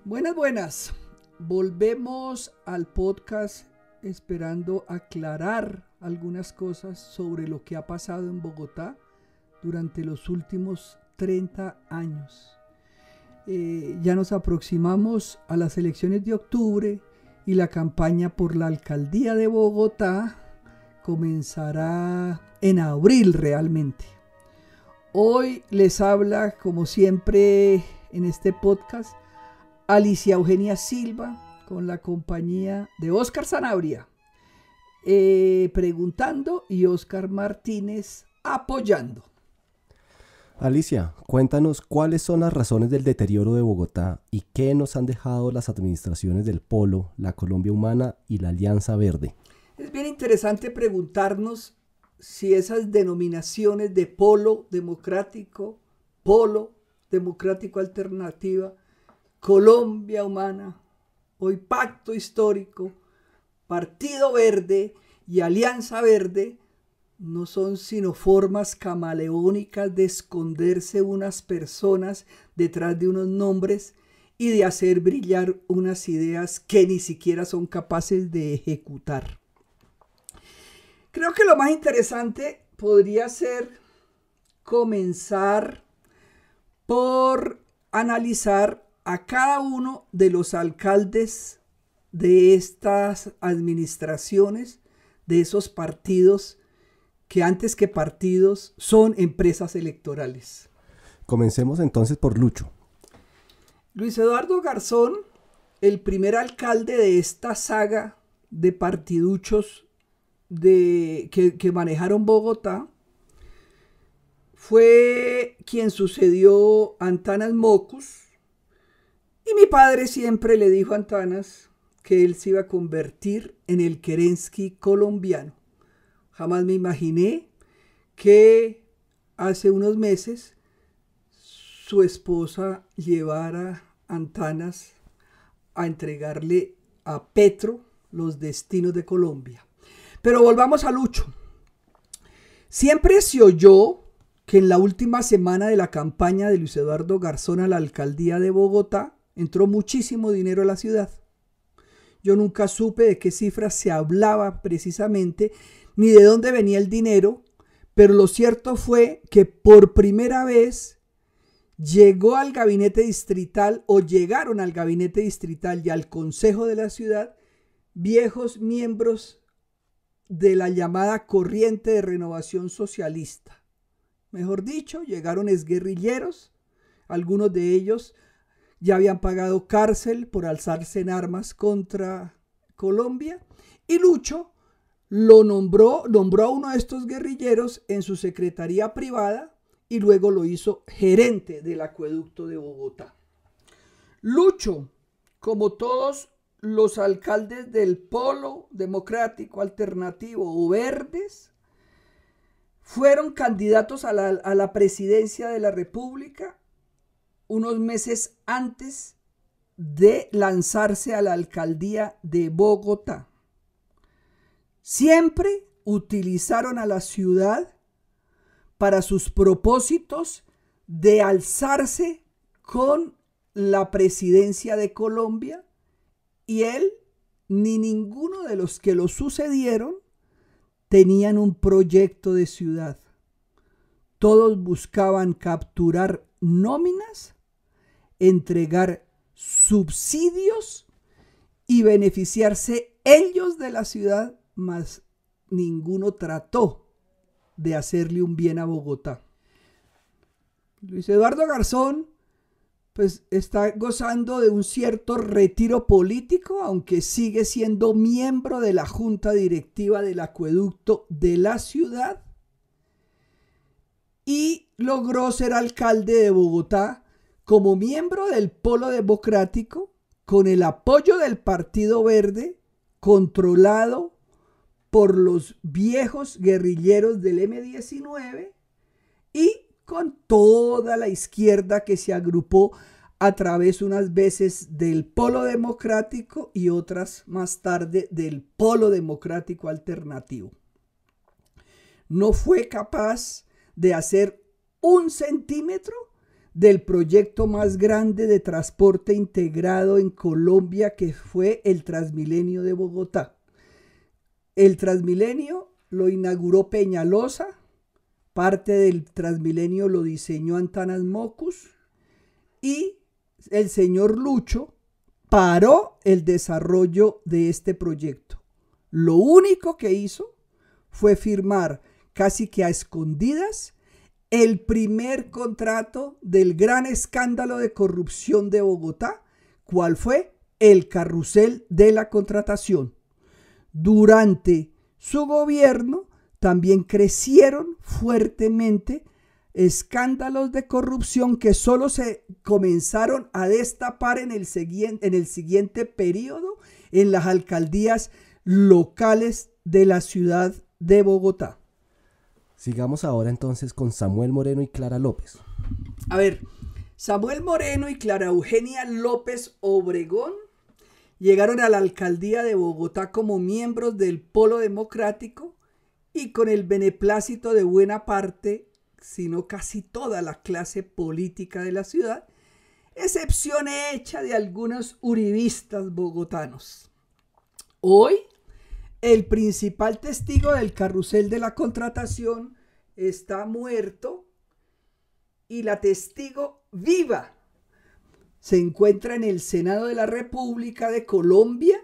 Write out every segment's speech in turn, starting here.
Buenas, buenas. Volvemos al podcast esperando aclarar algunas cosas sobre lo que ha pasado en Bogotá durante los últimos 30 años. Ya nos aproximamos a las elecciones de octubre y la campaña por la alcaldía de Bogotá comenzará en abril realmente. Hoy les habla, como siempre en este podcast, Alicia Eugenia Silva, con la compañía de Oscar Sanabria, preguntando, y Oscar Martínez apoyando. Alicia, cuéntanos cuáles son las razones del deterioro de Bogotá y qué nos han dejado las administraciones del Polo, la Colombia Humana y la Alianza Verde. Es bien interesante preguntarnos si esas denominaciones de Polo Democrático Alternativa, Colombia Humana, hoy Pacto Histórico, Partido Verde y Alianza Verde no son sino formas camaleónicas de esconderse unas personas detrás de unos nombres y de hacer brillar unas ideas que ni siquiera son capaces de ejecutar. Creo que lo más interesante podría ser comenzar por analizar a cada uno de los alcaldes de estas administraciones, de esos partidos que antes que partidos son empresas electorales. Comencemos entonces por Lucho. Luis Eduardo Garzón, el primer alcalde de esta saga de partiduchos que manejaron Bogotá, fue quien sucedió a Antanas Mockus. Y mi padre siempre le dijo a Antanas que él se iba a convertir en el Kerensky colombiano. Jamás me imaginé que hace unos meses su esposa llevara a Antanas a entregarle a Petro los destinos de Colombia. Pero volvamos a Lucho. Siempre se oyó que en la última semana de la campaña de Luis Eduardo Garzón a la alcaldía de Bogotá entró muchísimo dinero a la ciudad. Yo nunca supe de qué cifras se hablaba precisamente, ni de dónde venía el dinero, pero lo cierto fue que por primera vez llegaron al gabinete distrital y al consejo de la ciudad viejos miembros de la llamada corriente de renovación socialista. Mejor dicho, llegaron exguerrilleros, algunos de ellos ya habían pagado cárcel por alzarse en armas contra Colombia, y Lucho nombró a uno de estos guerrilleros en su secretaría privada y luego lo hizo gerente del acueducto de Bogotá. Lucho, como todos los alcaldes del Polo Democrático Alternativo o Verdes, fueron candidatos a la presidencia de la República unos meses antes de lanzarse a la alcaldía de Bogotá. Siempre utilizaron a la ciudad para sus propósitos de alzarse con la presidencia de Colombia, y él ni ninguno de los que lo sucedieron tenían un proyecto de ciudad. Todos buscaban capturar nóminas, entregar subsidios y beneficiarse ellos de la ciudad, mas ninguno trató de hacerle un bien a Bogotá. Luis Eduardo Garzón pues está gozando de un cierto retiro político, aunque sigue siendo miembro de la junta directiva del acueducto de la ciudad, y logró ser alcalde de Bogotá como miembro del Polo Democrático, con el apoyo del Partido Verde, controlado por los viejos guerrilleros del M-19, y con toda la izquierda que se agrupó a través unas veces del Polo Democrático y otras más tarde del Polo Democrático Alternativo. No fue capaz de hacer 1 centímetro del proyecto más grande de transporte integrado en Colombia, que fue el Transmilenio de Bogotá. El Transmilenio lo inauguró Peñalosa, parte del Transmilenio lo diseñó Antanas Mockus y el señor Lucho paró el desarrollo de este proyecto. Lo único que hizo fue firmar casi que a escondidas el primer contrato del gran escándalo de corrupción de Bogotá, cual fue el carrusel de la contratación. Durante su gobierno también crecieron fuertemente escándalos de corrupción que solo se comenzaron a destapar en el siguiente periodo en las alcaldías locales de la ciudad de Bogotá. Sigamos ahora entonces con Samuel Moreno y Clara López. A ver, Samuel Moreno y Clara Eugenia López Obregón llegaron a la alcaldía de Bogotá como miembros del Polo Democrático y con el beneplácito de buena parte, si no casi toda la clase política de la ciudad, excepción hecha de algunos uribistas bogotanos. Hoy, el principal testigo del carrusel de la contratación está muerto y la testigo viva se encuentra en el Senado de la República de Colombia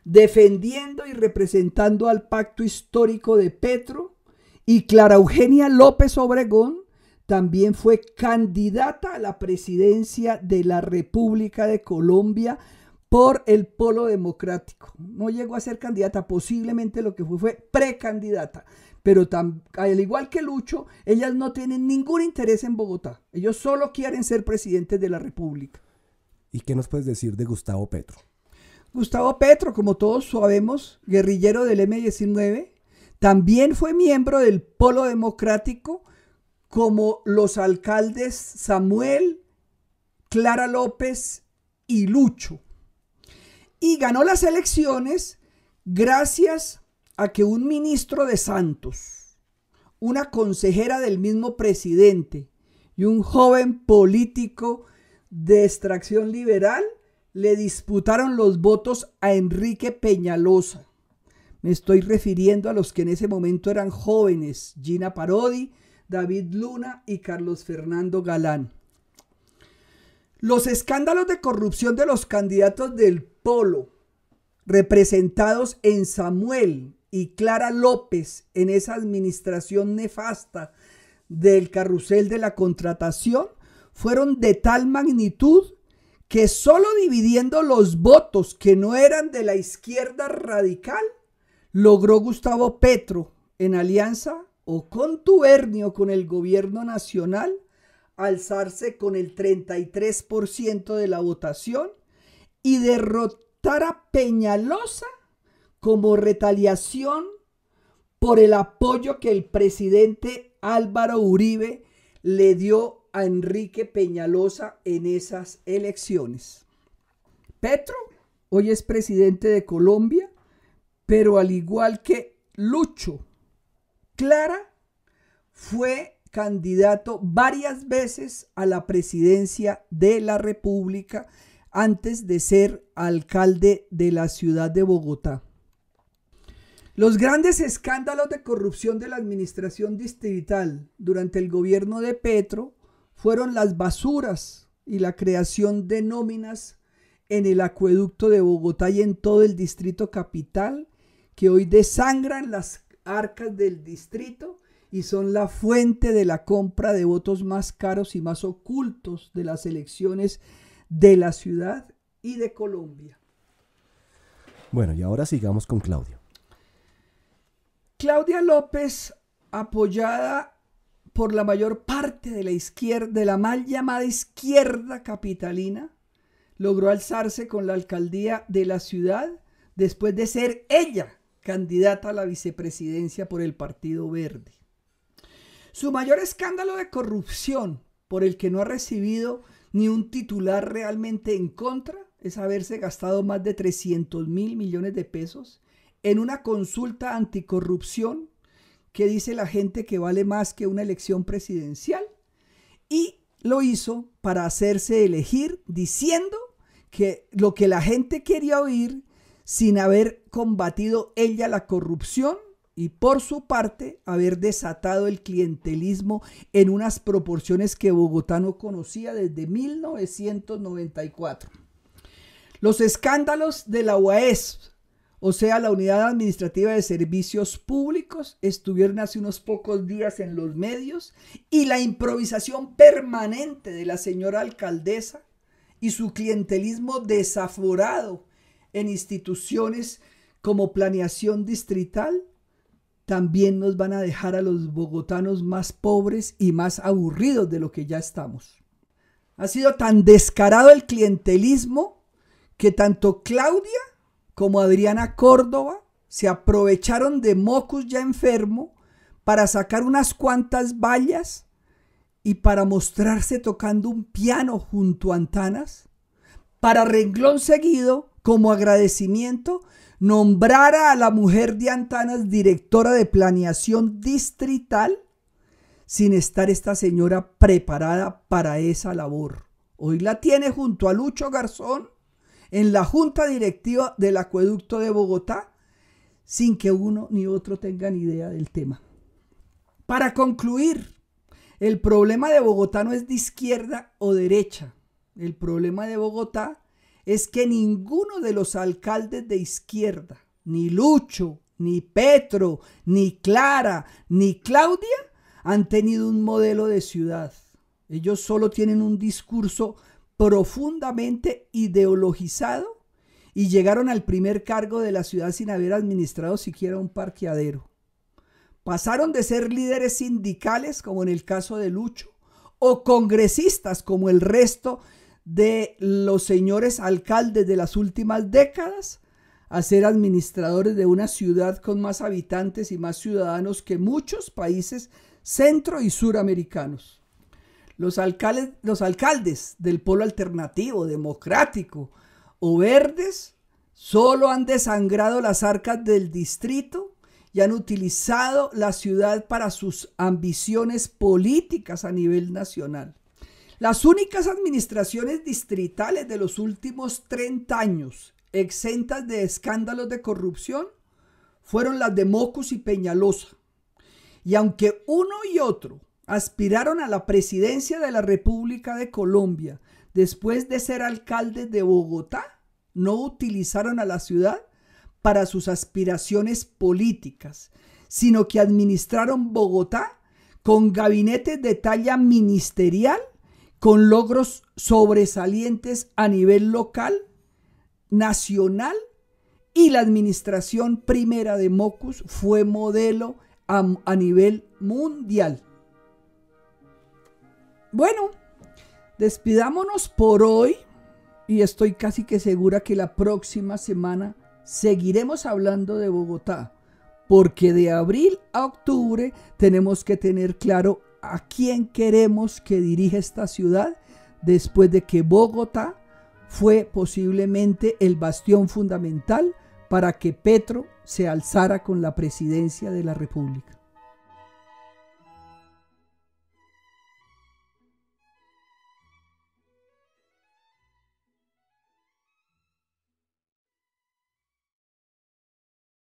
defendiendo y representando al pacto histórico de Petro, y Clara Eugenia López Obregón también fue candidata a la presidencia de la República de Colombia por el Polo Democrático. No llegó a ser candidata, posiblemente lo que fue precandidata, pero al igual que Lucho, ellas no tienen ningún interés en Bogotá. Ellos solo quieren ser presidentes de la República. ¿Y qué nos puedes decir de Gustavo Petro? Gustavo Petro, como todos sabemos, guerrillero del M-19, también fue miembro del Polo Democrático como los alcaldes Samuel, Clara López y Lucho. Y ganó las elecciones gracias a que un ministro de Santos, una consejera del mismo presidente y un joven político de extracción liberal le disputaron los votos a Enrique Peñalosa. Me estoy refiriendo a los que en ese momento eran jóvenes: Gina Parodi, David Luna y Carlos Fernando Galán. Los escándalos de corrupción de los candidatos del Polo, representados en Samuel y Clara López en esa administración nefasta del carrusel de la contratación, fueron de tal magnitud que solo dividiendo los votos que no eran de la izquierda radical, logró Gustavo Petro, en alianza o contubernio con el gobierno nacional, alzarse con el 33% de la votación y derrotar a Peñalosa como retaliación por el apoyo que el presidente Álvaro Uribe le dio a Enrique Peñalosa en esas elecciones. Petro hoy es presidente de Colombia, pero al igual que Lucho, Clara fue candidato varias veces a la presidencia de la República antes de ser alcalde de la ciudad de Bogotá. Los grandes escándalos de corrupción de la administración distrital durante el gobierno de Petro fueron las basuras y la creación de nóminas en el acueducto de Bogotá y en todo el distrito capital, que hoy desangran las arcas del distrito y son la fuente de la compra de votos más caros y más ocultos de las elecciones de la ciudad y de Colombia. Bueno, y ahora sigamos con Claudia. Claudia López, apoyada por la mayor parte de la izquierda, de la mal llamada izquierda capitalina, logró alzarse con la alcaldía de la ciudad después de ser ella candidata a la vicepresidencia por el Partido Verde. Su mayor escándalo de corrupción, por el que no ha recibido ni un titular realmente en contra, es haberse gastado más de 300.000 millones de pesos en una consulta anticorrupción que dice la gente que vale más que una elección presidencial, y lo hizo para hacerse elegir diciendo que lo que la gente quería oír sin haber combatido ella la corrupción y por su parte haber desatado el clientelismo en unas proporciones que Bogotá no conocía desde 1994. Los escándalos de la UAS, o sea, la Unidad Administrativa de Servicios Públicos, estuvieron hace unos pocos días en los medios, y la improvisación permanente de la señora alcaldesa y su clientelismo desaforado en instituciones como planeación distrital también nos van a dejar a los bogotanos más pobres y más aburridos de lo que ya estamos. Ha sido tan descarado el clientelismo que tanto Claudia como Adriana Córdoba se aprovecharon de Mockus ya enfermo para sacar unas cuantas vallas y para mostrarse tocando un piano junto a Antanas, para renglón seguido, como agradecimiento, nombrara a la mujer de Antanas directora de planeación distrital, sin estar esta señora preparada para esa labor. Hoy la tiene junto a Lucho Garzón en la junta directiva del acueducto de Bogotá, sin que uno ni otro tengan idea del tema. Para concluir, el problema de Bogotá no es de izquierda o derecha. El problema de Bogotá es que ninguno de los alcaldes de izquierda, ni Lucho, ni Petro, ni Clara, ni Claudia, han tenido un modelo de ciudad. Ellos solo tienen un discurso profundamente ideologizado y llegaron al primer cargo de la ciudad sin haber administrado siquiera un parqueadero. Pasaron de ser líderes sindicales, como en el caso de Lucho, o congresistas, como el resto de los señores alcaldes de las últimas décadas, a ser administradores de una ciudad con más habitantes y más ciudadanos que muchos países centro y suramericanos. Los alcaldes del polo alternativo, democrático o verdes solo han desangrado las arcas del distrito y han utilizado la ciudad para sus ambiciones políticas a nivel nacional. Las únicas administraciones distritales de los últimos 30 años exentas de escándalos de corrupción fueron las de Mockus y Peñalosa. Y aunque uno y otro aspiraron a la presidencia de la República de Colombia después de ser alcaldes de Bogotá, no utilizaron a la ciudad para sus aspiraciones políticas, sino que administraron Bogotá con gabinetes de talla ministerial, con logros sobresalientes a nivel local, nacional, y la administración primera de Mockus fue modelo a nivel mundial. Bueno, despidámonos por hoy y estoy casi que segura que la próxima semana seguiremos hablando de Bogotá, porque de abril a octubre tenemos que tener claro a quién queremos que dirija esta ciudad después de que Bogotá fue posiblemente el bastión fundamental para que Petro se alzara con la presidencia de la República.